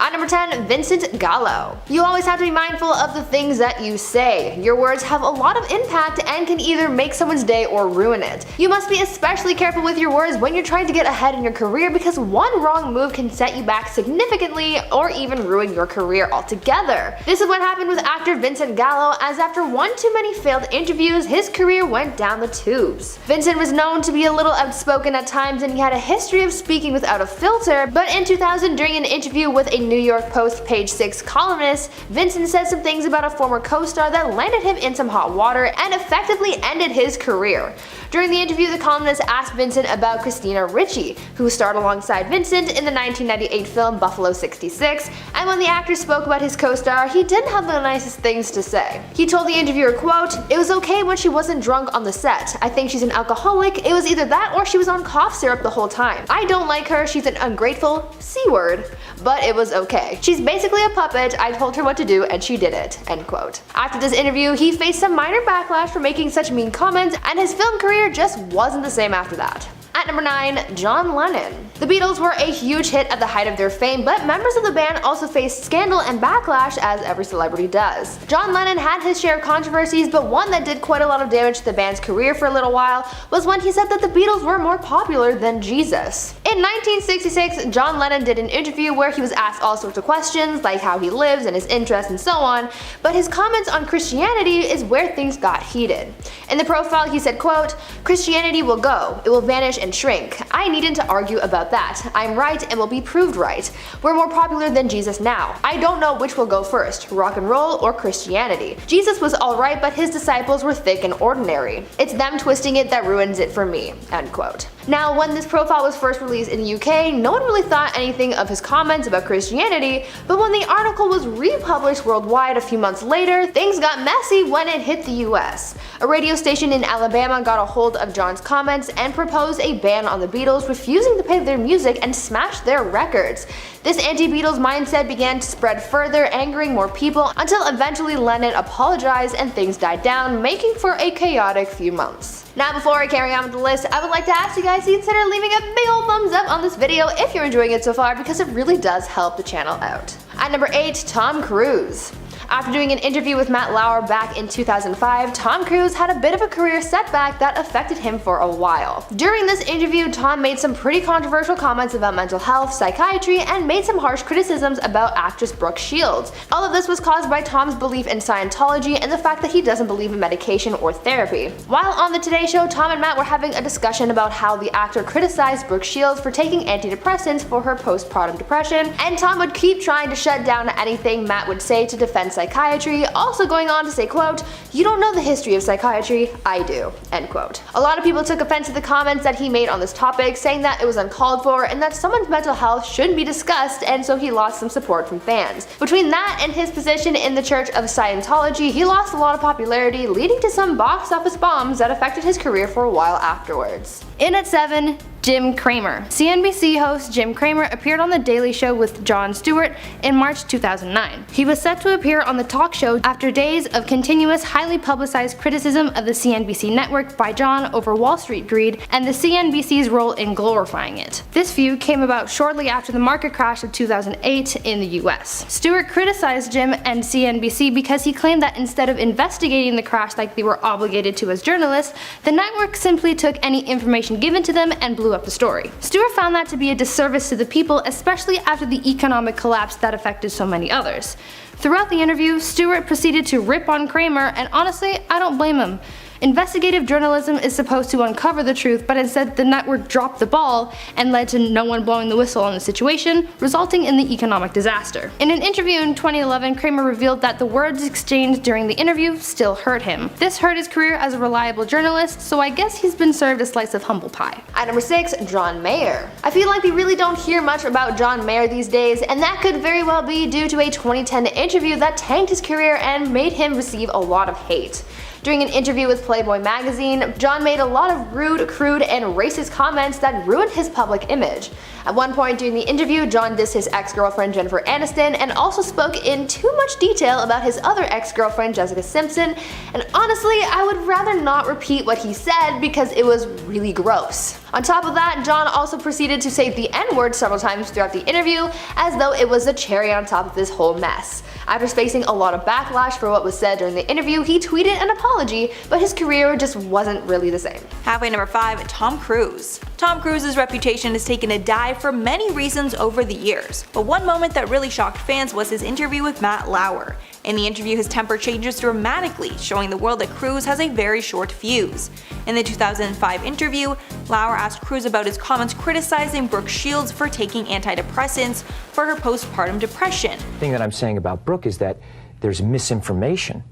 At number 10, Vincent Gallo. You always have to be mindful of the things that you say. Your words have a lot of impact and can either make someone's day or ruin it. You must be especially careful with your words when you're trying to get ahead in your career, because one wrong move can set you back significantly or even ruin your career altogether. This is what happened with actor Vincent Gallo, as after one too many failed interviews, his career went down the tubes. Vincent was known to be a little outspoken at times, and he had a history of speaking without a filter, but in 2000, during an interview with a New York Post Page 6 columnist, Vincent said some things about a former co-star that landed him in some hot water and effectively ended his career. During the interview, the columnist asked Vincent about Christina Ricci, who starred alongside Vincent in the 1998 film Buffalo 66, and when the actor spoke about his co-star, he didn't have the nicest things to say. He told the interviewer, quote, "It was okay when she wasn't drunk on the set. I think she's an alcoholic. It was either that or she was on cough syrup the whole time. I don't like her. She's an ungrateful C-word. But it was okay. She's basically a puppet. I told her what to do and she did it." End quote. After this interview, he faced some minor backlash for making such mean comments, and his film career just wasn't the same after that. At number 9, John Lennon. The Beatles were a huge hit at the height of their fame, but members of the band also faced scandal and backlash, as every celebrity does. John Lennon had his share of controversies, but one that did quite a lot of damage to the band's career for a little while was when he said that the Beatles were more popular than Jesus. In 1966, John Lennon did an interview where he was asked all sorts of questions, like how he lives and his interests and so on, but his comments on Christianity is where things got heated. In the profile, he said, quote, "Christianity will go. It will vanish and shrink. I needn't to argue about that. I'm right and will be proved right. We're more popular than Jesus now. I don't know which will go first, rock and roll or Christianity. Jesus was alright, but his disciples were thick and ordinary. It's them twisting it that ruins it for me." End quote. Now, when this profile was first released in the UK, no one really thought anything of his comments about Christianity, but when the article was republished worldwide a few months later, things got messy when it hit the US. A radio station in Alabama got a hold of John's comments and proposed a ban on the Beatles, refusing to pay their music and smashed their records. This anti-Beatles mindset began to spread further, angering more people, until eventually Lennon apologized and things died down, making for a chaotic few months. Now, before I carry on with the list, I would like to ask you guys to consider leaving a big old thumbs up on this video if you're enjoying it so far, because it really does help the channel out. At number 8, Tom Cruise. After doing an interview with Matt Lauer back in 2005, Tom Cruise had a bit of a career setback that affected him for a while. During this interview, Tom made some pretty controversial comments about mental health, psychiatry, and made some harsh criticisms about actress Brooke Shields. All of this was caused by Tom's belief in Scientology and the fact that he doesn't believe in medication or therapy. While on the Today Show, Tom and Matt were having a discussion about how the actor criticized Brooke Shields for taking antidepressants for her postpartum depression, and Tom would keep trying to shut down anything Matt would say to defend psychiatry, also going on to say, quote, "You don't know the history of psychiatry, I do." End quote. A lot of people took offense to the comments that he made on this topic, saying that it was uncalled for and that someone's mental health shouldn't be discussed, and so he lost some support from fans. Between that and his position in the Church of Scientology, he lost a lot of popularity, leading to some box office bombs that affected his career for a while afterwards. In at 7, Jim Cramer. CNBC host Jim Cramer appeared on The Daily Show with Jon Stewart in March 2009. He was set to appear on the talk show after days of continuous, highly publicized criticism of the CNBC network by Jon over Wall Street greed and the CNBC's role in glorifying it. This view came about shortly after the market crash of 2008 in the US. Stewart criticized Jim and CNBC because he claimed that instead of investigating the crash like they were obligated to as journalists, the network simply took any information given to them and blew up the story. Stewart found that to be a disservice to the people, especially after the economic collapse that affected so many others. Throughout the interview, Stewart proceeded to rip on Cramer, and honestly, I don't blame him. Investigative journalism is supposed to uncover the truth, but instead the network dropped the ball and led to no one blowing the whistle on the situation, resulting in the economic disaster. In an interview in 2011, Cramer revealed that the words exchanged during the interview still hurt him. This hurt his career as a reliable journalist, so I guess he's been served a slice of humble pie. At number 6, John Mayer. I feel like we really don't hear much about John Mayer these days, and that could very well be due to a 2010 interview that tanked his career and made him receive a lot of hate. During an interview with Playboy magazine, John made a lot of rude, crude, and racist comments that ruined his public image. At one point during the interview, John dissed his ex-girlfriend Jennifer Aniston and also spoke in too much detail about his other ex-girlfriend Jessica Simpson, and honestly, I would rather not repeat what he said because it was really gross. On top of that, John also proceeded to say the N-word several times throughout the interview, as though it was the cherry on top of this whole mess. After facing a lot of backlash for what was said during the interview, he tweeted an apology, but his career just wasn't really the same. Halfway number 5, Tom Cruise. Tom Cruise's reputation has taken a dive for many reasons over the years, but one moment that really shocked fans was his interview with Matt Lauer. In the interview, his temper changes dramatically, showing the world that Cruise has a very short fuse. In the 2005 interview, Lauer asked Cruise about his comments criticizing Brooke Shields for taking antidepressants for her postpartum depression. The thing that I'm saying about Brooke is that there's misinformation,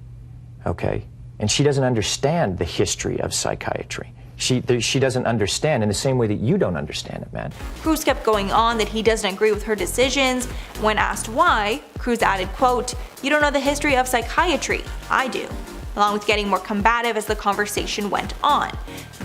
okay? And she doesn't understand the history of psychiatry. She doesn't understand in the same way that you don't understand it, man. Cruise kept going on that he doesn't agree with her decisions. When asked why, Cruise added, quote, "You don't know the history of psychiatry. I do," along with getting more combative as the conversation went on.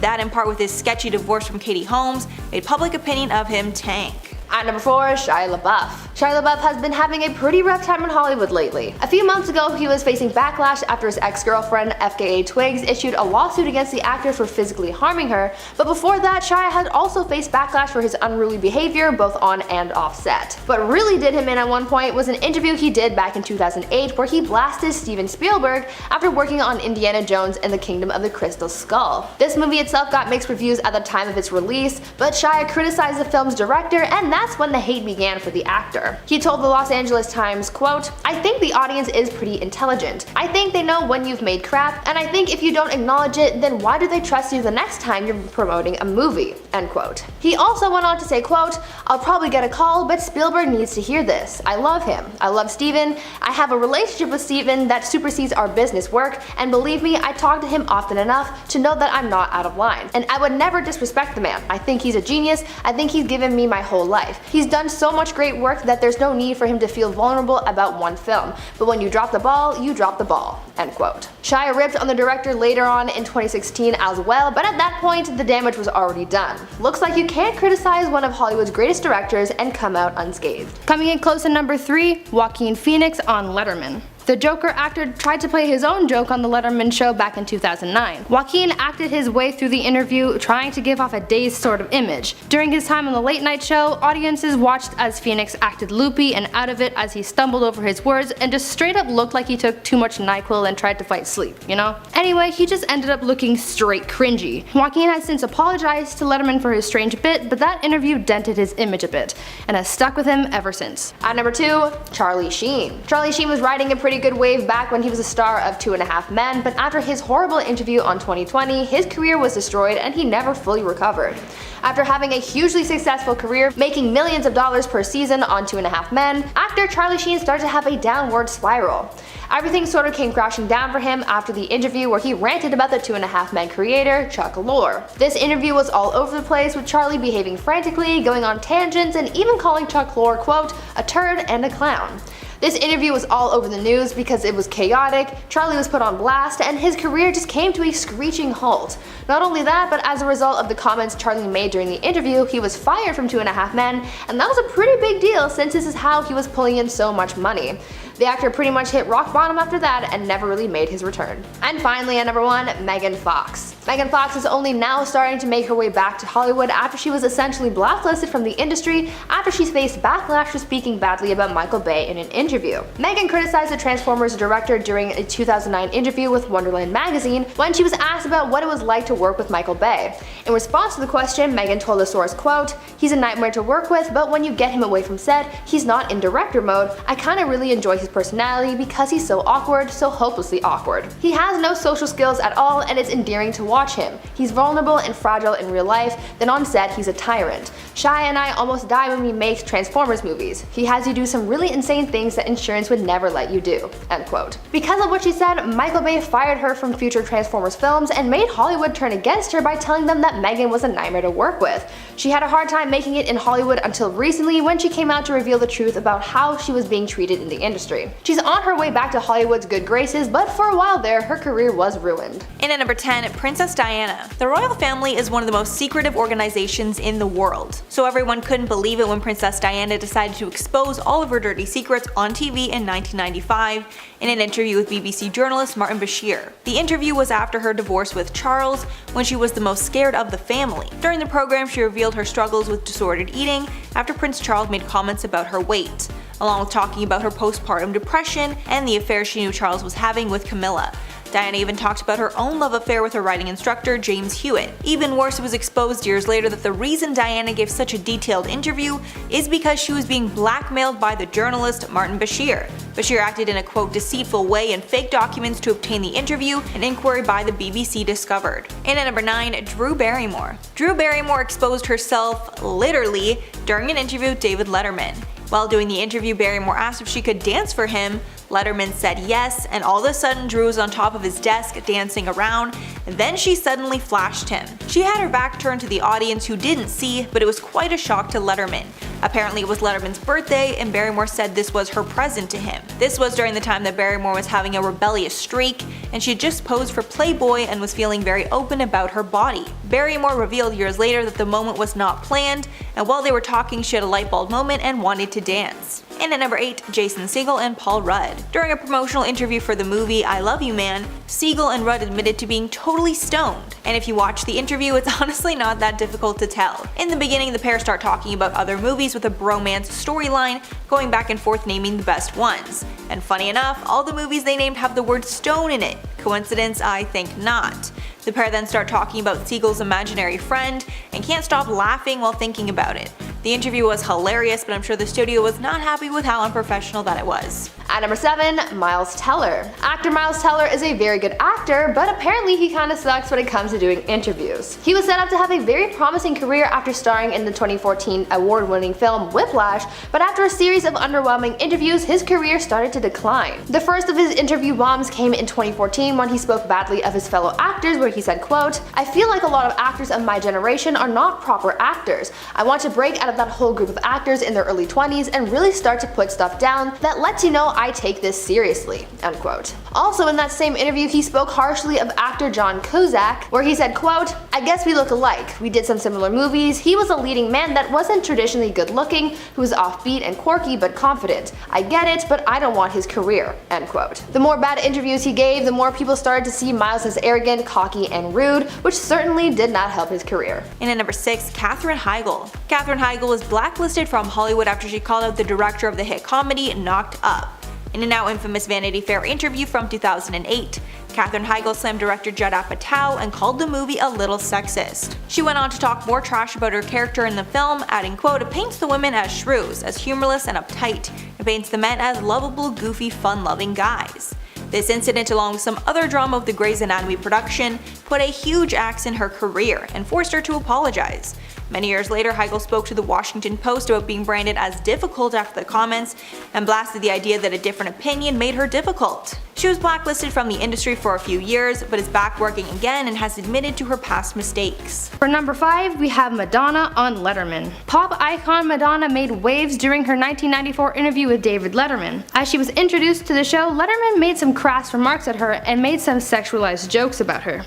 That, in part with his sketchy divorce from Katie Holmes, made public opinion of him tank. At number 4, Shia LaBeouf. Shia LaBeouf has been having a pretty rough time in Hollywood lately. A few months ago, he was facing backlash after his ex-girlfriend, FKA Twigs, issued a lawsuit against the actor for physically harming her, but before that, Shia had also faced backlash for his unruly behavior both on and off set. What really did him in at one point was an interview he did back in 2008 where he blasted Steven Spielberg after working on Indiana Jones and the Kingdom of the Crystal Skull. This movie itself got mixed reviews at the time of its release, but Shia criticized the film's director, and that's when the hate began for the actor. He told the Los Angeles Times, quote, "I think the audience is pretty intelligent. I think they know when you've made crap, and I think if you don't acknowledge it, then why do they trust you the next time you're promoting a movie?" End quote. He also went on to say, quote, "I'll probably get a call, but Spielberg needs to hear this. I love him. I love Steven. I have a relationship with Steven that supersedes our business work, and believe me, I talk to him often enough to know that I'm not out of line. And I would never disrespect the man. I think he's a genius. I think he's given me my whole life. He's done so much great work that there's no need for him to feel vulnerable about one film. But when you drop the ball, you drop the ball." End quote. Shia ripped on the director later on in 2016 as well, but at that point, the damage was already done. Looks like you can't criticize one of Hollywood's greatest directors and come out unscathed. Coming in close at number 3, Joaquin Phoenix on Letterman. The Joker actor tried to play his own joke on the Letterman show back in 2009. Joaquin acted his way through the interview, trying to give off a dazed sort of image. During his time on the late night show, audiences watched as Phoenix acted loopy and out of it as he stumbled over his words and just straight up looked like he took too much NyQuil and tried to fight sleep, you know? Anyway, he just ended up looking straight cringy. Joaquin has since apologized to Letterman for his strange bit, but that interview dented his image a bit, and has stuck with him ever since. At number 2, Charlie Sheen. Charlie Sheen was riding a pretty good wave back when he was a star of 2.5 Men, but after his horrible interview on 2020, his career was destroyed and he never fully recovered. After having a hugely successful career, making millions of dollars per season on 2.5 Men, actor Charlie Sheen started to have a downward spiral. Everything sort of came crashing down for him after the interview where he ranted about the 2.5 Men creator, Chuck Lorre. This interview was all over the place, with Charlie behaving frantically, going on tangents, and even calling Chuck Lorre, quote, "a turd and a clown." This interview was all over the news because it was chaotic, Charlie was put on blast, and his career just came to a screeching halt. Not only that, but as a result of the comments Charlie made during the interview, he was fired from 2.5 Men, and that was a pretty big deal since this is how he was pulling in so much money. The actor pretty much hit rock bottom after that and never really made his return. And finally, at number 1, Megan Fox. Megan Fox is only now starting to make her way back to Hollywood after she was essentially blacklisted from the industry after she faced backlash for speaking badly about Michael Bay in an interview. Megan criticized the Transformers director during a 2009 interview with Wonderland magazine when she was asked about what it was like to work with Michael Bay. In response to the question, Megan told the source, quote, "He's a nightmare to work with, but when you get him away from set, he's not in director mode. I kinda really enjoy his personality because he's so awkward, so hopelessly awkward. He has no social skills at all and it's endearing to watch him. He's vulnerable and fragile in real life, then on set he's a tyrant. Shia and I almost die when we make Transformers movies. He has you do some really insane things that insurance would never let you do." End quote. Because of what she said, Michael Bay fired her from future Transformers films and made Hollywood turn against her by telling them that Megan was a nightmare to work with. She had a hard time making it in Hollywood until recently when she came out to reveal the truth about how she was being treated in the industry. industry. She's on her way back to Hollywood's good graces, but for a while there, her career was ruined. And at number 10, Princess Diana. The royal family is one of the most secretive organizations in the world, so everyone couldn't believe it when Princess Diana decided to expose all of her dirty secrets on TV in 1995 in an interview with BBC journalist Martin Bashir. The interview was after her divorce with Charles, when she was the most scared of the family. During the program, she revealed her struggles with disordered eating after Prince Charles made comments about her weight, along with talking about her postpartum depression and the affair she knew Charles was having with Camilla. Diana even talked about her own love affair with her writing instructor, James Hewitt. Even worse, it was exposed years later that the reason Diana gave such a detailed interview is because she was being blackmailed by the journalist Martin Bashir. Bashir acted in a quote deceitful way and faked documents to obtain the interview, an inquiry by the BBC discovered. And at number 9, Drew Barrymore. Drew Barrymore exposed herself, literally, during an interview with David Letterman. While doing the interview, Barrymore asked if she could dance for him. Letterman said yes, and all of a sudden Drew was on top of his desk dancing around, and then she suddenly flashed him. She had her back turned to the audience who didn't see, but it was quite a shock to Letterman. Apparently it was Letterman's birthday, and Barrymore said this was her present to him. This was during the time that Barrymore was having a rebellious streak, and she had just posed for Playboy and was feeling very open about her body. Barrymore revealed years later that the moment was not planned, and while they were talking she had a light bulb moment and wanted to dance. And at number 8, Jason Segel and Paul Rudd. During a promotional interview for the movie I Love You Man, Segel and Rudd admitted to being totally stoned. And if you watch the interview, it's honestly not that difficult to tell. In the beginning, the pair start talking about other movies with a bromance storyline, going back and forth naming the best ones. And funny enough, all the movies they named have the word stone in it. Coincidence? I think not. The pair then start talking about Segel's imaginary friend and can't stop laughing while thinking about it. The interview was hilarious, but I'm sure the studio was not happy with how unprofessional that it was. At number 7, Miles Teller. Actor Miles Teller is a very good actor, but apparently he kinda sucks when it comes to doing interviews. He was set up to have a very promising career after starring in the 2014 award-winning film Whiplash, but after a series of underwhelming interviews, his career started to decline. The first of his interview bombs came in 2014 when he spoke badly of his fellow actors, where he said, quote, "I feel like a lot of actors of my generation are not proper actors. I want to break out of that whole group of actors in their early 20s and really start to put stuff down that lets you know I take this seriously," unquote. Also in that same interview, he spoke harshly of actor John Cusack, where he said, quote, "I guess we look alike. We did some similar movies. He was a leading man that wasn't traditionally good looking, who was offbeat and quirky but confident. I get it, but I don't want his career," end quote. The more bad interviews he gave, the more people started to see Miles as arrogant, cocky, and rude, which certainly did not help his career. And at number 6, Katherine Heigl. Katherine Heigl was blacklisted from Hollywood after she called out the director of the hit comedy Knocked Up. In a now infamous Vanity Fair interview from 2008, Katherine Heigl slammed director Judd Apatow and called the movie a little sexist. She went on to talk more trash about her character in the film, adding, quote, "It paints the women as shrews, as humorless and uptight. It paints the men as lovable, goofy, fun-loving guys." This incident, along with some other drama of the Grey's Anatomy production, put a huge axe in her career and forced her to apologize. Many years later, Heigl spoke to the Washington Post about being branded as difficult after the comments and blasted the idea that a different opinion made her difficult. She was blacklisted from the industry for a few years, but is back working again and has admitted to her past mistakes. For number 5, we have Madonna on Letterman. Pop icon Madonna made waves during her 1994 interview with David Letterman. As she was introduced to the show, Letterman made some crass remarks at her and made some sexualized jokes about her.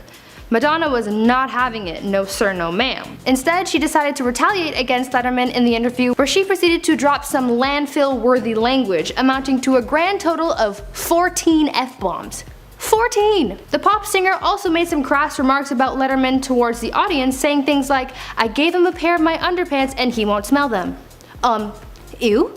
Madonna was not having it, no sir, no ma'am. Instead, she decided to retaliate against Letterman in the interview, where she proceeded to drop some landfill-worthy language, amounting to a grand total of 14 F-bombs. 14! The pop singer also made some crass remarks about Letterman towards the audience, saying things like, "I gave him a pair of my underpants and he won't smell them." Ew?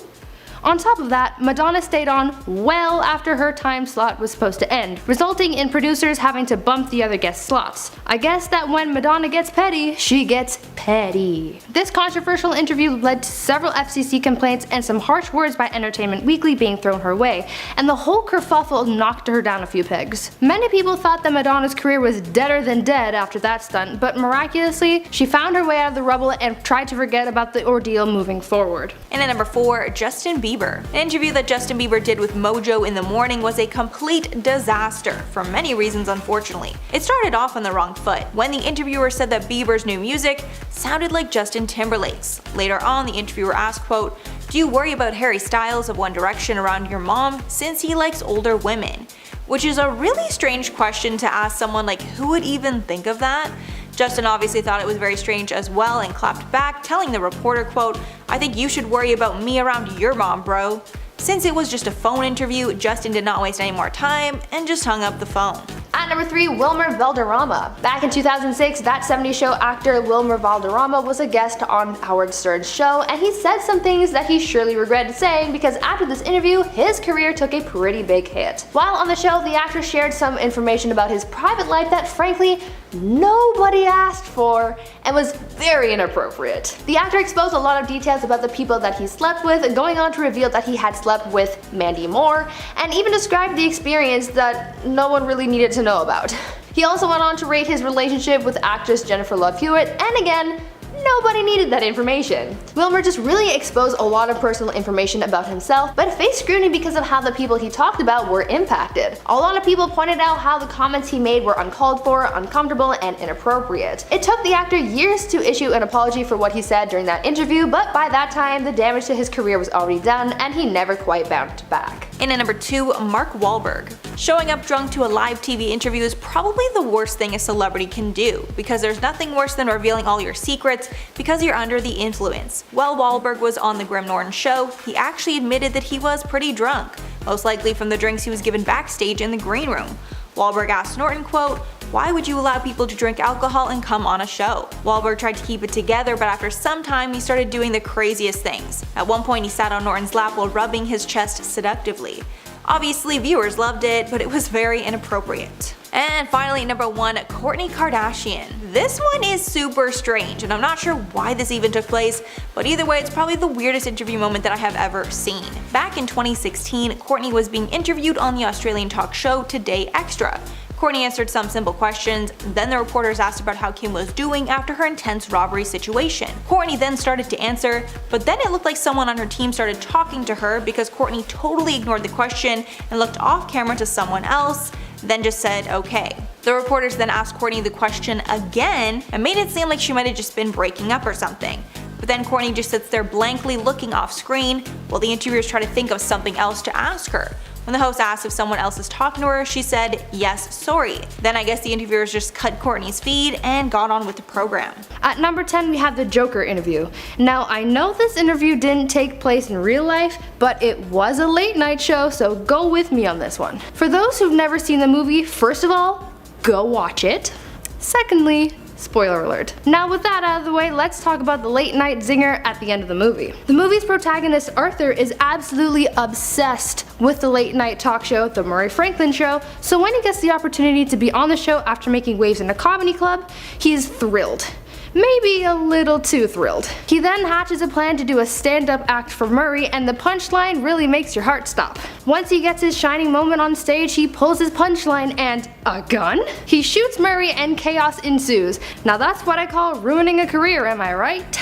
On top of that, Madonna stayed on well after her time slot was supposed to end, resulting in producers having to bump the other guest slots. I guess that when Madonna gets petty, she gets petty. This controversial interview led to several FCC complaints and some harsh words by Entertainment Weekly being thrown her way, and the whole kerfuffle knocked her down a few pegs. Many people thought that Madonna's career was deader than dead after that stunt, but miraculously, she found her way out of the rubble and tried to forget about the ordeal moving forward. And at number 4, Justin Bieber. Bieber. An interview that Justin Bieber did with Mojo in the Morning was a complete disaster, for many reasons unfortunately. It started off on the wrong foot, when the interviewer said that Bieber's new music sounded like Justin Timberlake's. Later on, the interviewer asked, quote, "Do you worry about Harry Styles of One Direction around your mom since he likes older women?" Which is a really strange question to ask someone, like, who would even think of that? Justin obviously thought it was very strange as well and clapped back, telling the reporter, quote, "I think you should worry about me around your mom, bro." Since it was just a phone interview, Justin did not waste any more time and just hung up the phone. At number 3, Wilmer Valderrama. Back in 2006, That 70s Show actor Wilmer Valderrama was a guest on Howard Stern's show, and he said some things that he surely regretted saying because after this interview, his career took a pretty big hit. While on the show, the actor shared some information about his private life that frankly nobody asked for and was very inappropriate. The actor exposed a lot of details about the people that he slept with, going on to reveal that he had slept with Mandy Moore, and even described the experience that no one really needed to know about. He also went on to rate his relationship with actress Jennifer Love Hewitt, and again, nobody needed that information. Wilmer just really exposed a lot of personal information about himself, but faced scrutiny because of how the people he talked about were impacted. A lot of people pointed out how the comments he made were uncalled for, uncomfortable, and inappropriate. It took the actor years to issue an apology for what he said during that interview, but by that time, the damage to his career was already done, and he never quite bounced back. In at number 2, Mark Wahlberg. Showing up drunk to a live TV interview is probably the worst thing a celebrity can do, because there's nothing worse than revealing all your secrets because you're under the influence. While Wahlberg was on the Graham Norton show, he actually admitted that he was pretty drunk, most likely from the drinks he was given backstage in the green room. Wahlberg asked Norton, quote, "Why would you allow people to drink alcohol and come on a show?" Wahlberg tried to keep it together, but after some time he started doing the craziest things. At one point he sat on Norton's lap while rubbing his chest seductively. Obviously viewers loved it, but it was very inappropriate. And finally, number 1, Kourtney Kardashian. This one is super strange, and I'm not sure why this even took place, but either way, it's probably the weirdest interview moment that I have ever seen. Back in 2016, Kourtney was being interviewed on the Australian talk show Today Extra. Kourtney answered some simple questions, then the reporters asked about how Kim was doing after her intense robbery situation. Kourtney then started to answer, but then it looked like someone on her team started talking to her because Kourtney totally ignored the question and looked off camera to someone else, then just said okay. The reporters then asked Kourtney the question again and made it seem like she might have just been breaking up or something. But then Kourtney just sits there blankly looking off screen while the interviewers try to think of something else to ask her. When the host asked if someone else is talking to her, she said, "Yes, sorry." Then I guess the interviewers just cut Kourtney's feed and got on with the program. At number 10, we have the Joker interview. Now, I know this interview didn't take place in real life, but it was a late night show, so go with me on this one. For those who've never seen the movie, first of all, go watch it. Secondly, spoiler alert. Now with that out of the way, let's talk about the late night zinger at the end of the movie. The movie's protagonist Arthur is absolutely obsessed with the late night talk show, The Murray Franklin Show, so when he gets the opportunity to be on the show after making waves in a comedy club, he's thrilled. Maybe a little too thrilled. He then hatches a plan to do a stand-up act for Murray, and the punchline really makes your heart stop. Once he gets his shining moment on stage, he pulls his punchline and a gun? He shoots Murray and chaos ensues. Now that's what I call ruining a career, am I right?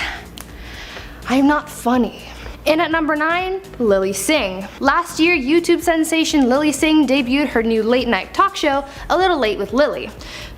I'm not funny. In at number 9, Lilly Singh. Last year, YouTube sensation Lilly Singh debuted her new late night talk show, A Little Late with Lilly.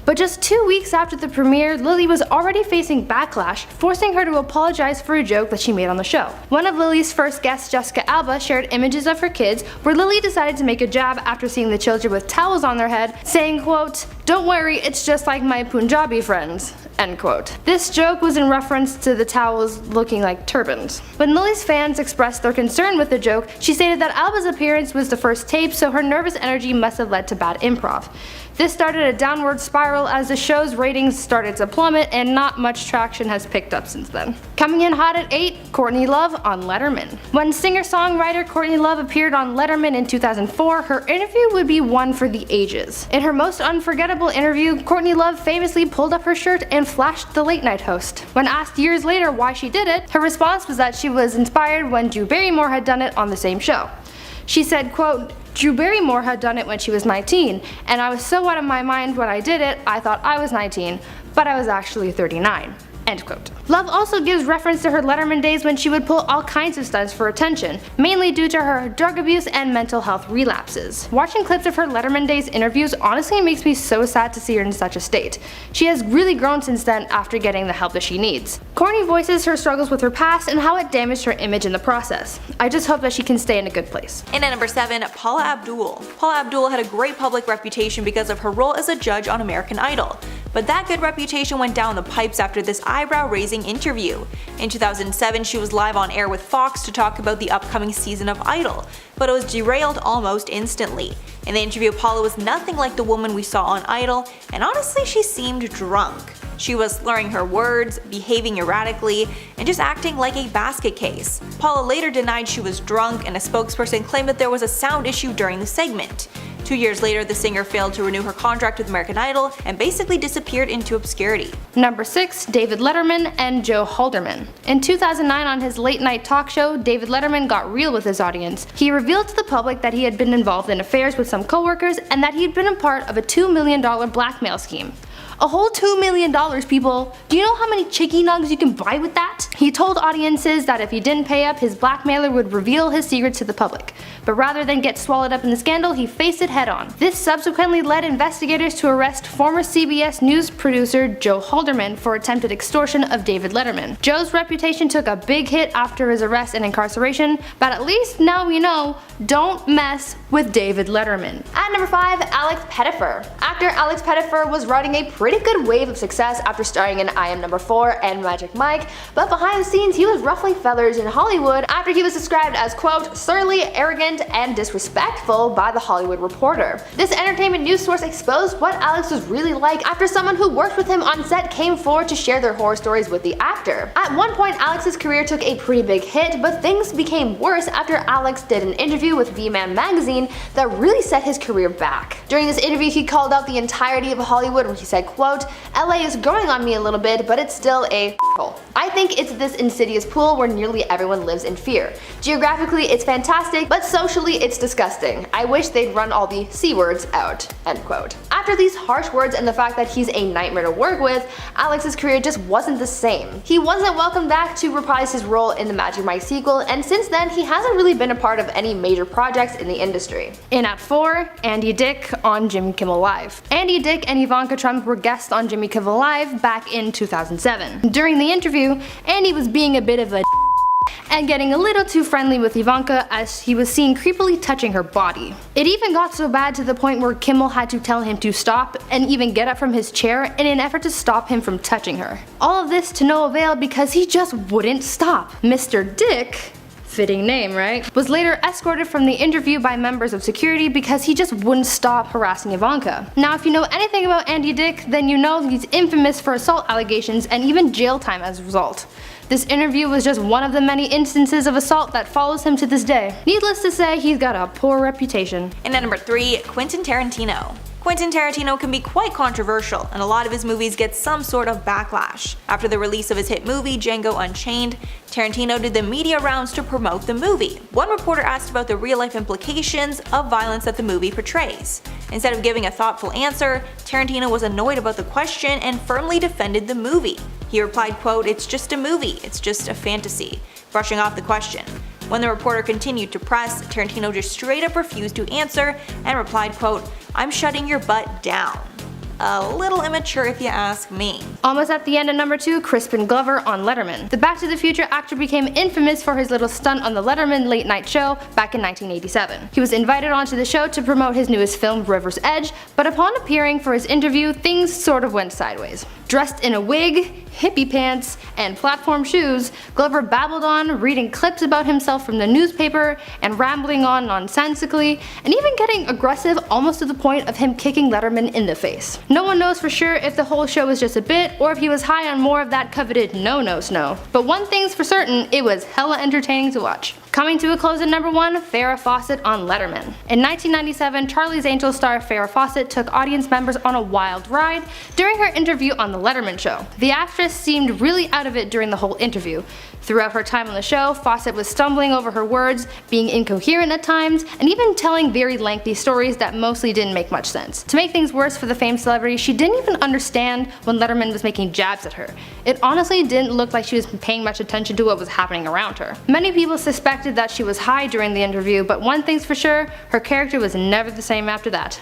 But just 2 weeks after the premiere, Lilly was already facing backlash, forcing her to apologize for a joke that she made on the show. One of Lilly's first guests, Jessica Alba, shared images of her kids where Lilly decided to make a jab after seeing the children with towels on their head, saying, quote, "Don't worry, it's just like my Punjabi friends," end quote. This joke was in reference to the towels looking like turbans. When Lilly's fans expressed their concern with the joke, she stated that Alba's appearance was the first tape, so her nervous energy must have led to bad improv. This started a downward spiral as the show's ratings started to plummet, and not much traction has picked up since then. Coming in hot at 8, Courtney Love on Letterman. When singer-songwriter Courtney Love appeared on Letterman in 2004, her interview would be one for the ages. In her most unforgettable interview, Courtney Love famously pulled up her shirt and flashed the late night host. When asked years later why she did it, her response was that she was inspired when Drew Barrymore had done it on the same show. She said, quote, "Drew Barrymore had done it when she was 19, and I was so out of my mind when I did it, I thought I was 19, but I was actually 39. End quote. Love also gives reference to her Letterman days when she would pull all kinds of stunts for attention, mainly due to her drug abuse and mental health relapses. Watching clips of her Letterman days interviews honestly makes me so sad to see her in such a state. She has really grown since then after getting the help that she needs. Courtney voices her struggles with her past and how it damaged her image in the process. I just hope that she can stay in a good place. And at number 7, Paula Abdul. Paula Abdul had a great public reputation because of her role as a judge on American Idol. But that good reputation went down the pipes after this eyebrow-raising interview. In 2007, she was live on air with Fox to talk about the upcoming season of Idol, but it was derailed almost instantly. In the interview, Paula was nothing like the woman we saw on Idol, and honestly she seemed drunk. She was slurring her words, behaving erratically, and just acting like a basket case. Paula later denied she was drunk, and a spokesperson claimed that there was a sound issue during the segment. 2 years later, the singer failed to renew her contract with American Idol and basically disappeared into obscurity. Number 6, David Letterman and Joe Halderman. In 2009 on his late night talk show, David Letterman got real with his audience. He revealed to the public that he had been involved in affairs with some coworkers and that he had been a part of a $2 million blackmail scheme. A whole $2 million, people! Do you know how many chicky nugs you can buy with that? He told audiences that if he didn't pay up, his blackmailer would reveal his secrets to the public. But rather than get swallowed up in the scandal, he faced it head on. This subsequently led investigators to arrest former CBS News producer Joe Halderman for attempted extortion of David Letterman. Joe's reputation took a big hit after his arrest and incarceration, but at least now we know, don't mess with David Letterman. At number 5, Alex Pettyfer. Actor Alex Pettyfer was riding a pretty good wave of success after starring in I Am Number 4 and Magic Mike, but behind the scenes he was ruffling feathers in Hollywood after he was described as, quote, surly, arrogant, and disrespectful by The Hollywood Reporter. This entertainment news source exposed what Alex was really like after someone who worked with him on set came forward to share their horror stories with the actor. At one point, Alex's career took a pretty big hit, but things became worse after Alex did an interview with V-Man magazine that really set his career back. During this interview, he called out the entirety of Hollywood where he said, quote, LA is growing on me a little bit, but it's still a hole. I think it's this insidious pool where nearly everyone lives in fear. Geographically, it's fantastic, but socially, it's disgusting. I wish they'd run all the C words out, end quote. After these harsh words and the fact that he's a nightmare to work with, Alex's career just wasn't the same. He wasn't welcomed back to reprise his role in the Magic Mike sequel, and since then, he hasn't really been a part of any major projects in the industry. In at 4, Andy Dick on Jimmy Kimmel Live. Andy Dick and Ivanka Trump were guests on Jimmy Kimmel Live back in 2007. During the interview, Andy was being a bit of a and getting a little too friendly with Ivanka as he was seen creepily touching her body. It even got so bad to the point where Kimmel had to tell him to stop and even get up from his chair in an effort to stop him from touching her. All of this to no avail because he just wouldn't stop. Mr. Dick, fitting name, right, was later escorted from the interview by members of security because he just wouldn't stop harassing Ivanka. Now if you know anything about Andy Dick, then you know he's infamous for assault allegations and even jail time as a result. This interview was just one of the many instances of assault that follows him to this day. Needless to say, he's got a poor reputation. And at number 3, Quentin Tarantino. Quentin Tarantino can be quite controversial, and a lot of his movies get some sort of backlash. After the release of his hit movie Django Unchained, Tarantino did the media rounds to promote the movie. One reporter asked about the real-life implications of violence that the movie portrays. Instead of giving a thoughtful answer, Tarantino was annoyed about the question and firmly defended the movie. He replied, quote, "It's just a movie, it's just a fantasy," brushing off the question. When the reporter continued to press, Tarantino just straight up refused to answer and replied, quote, "I'm shutting your butt down." A little immature if you ask me. Almost at the end of number 2, Crispin Glover on Letterman. The Back to the Future actor became infamous for his little stunt on the Letterman late night show back in 1987. He was invited onto the show to promote his newest film, River's Edge, but upon appearing for his interview, things sort of went sideways. Dressed in a wig, hippie pants, and platform shoes, Glover babbled on, reading clips about himself from the newspaper and rambling on nonsensically, and even getting aggressive almost to the point of him kicking Letterman in the face. No one knows for sure if the whole show was just a bit or if he was high on more of that coveted no-no snow. But one thing's for certain, it was hella entertaining to watch. Coming to a close at number 1, Farrah Fawcett on Letterman. In 1997, Charlie's Angels star Farrah Fawcett took audience members on a wild ride during her interview on The Letterman Show. The actress seemed really out of it during the whole interview. Throughout her time on the show, Fawcett was stumbling over her words, being incoherent at times, and even telling very lengthy stories that mostly didn't make much sense. To make things worse for the famed celebrity, she didn't even understand when Letterman was making jabs at her. It honestly didn't look like she was paying much attention to what was happening around her. Many people suspected that she was high during the interview, but one thing's for sure, her character was never the same after that.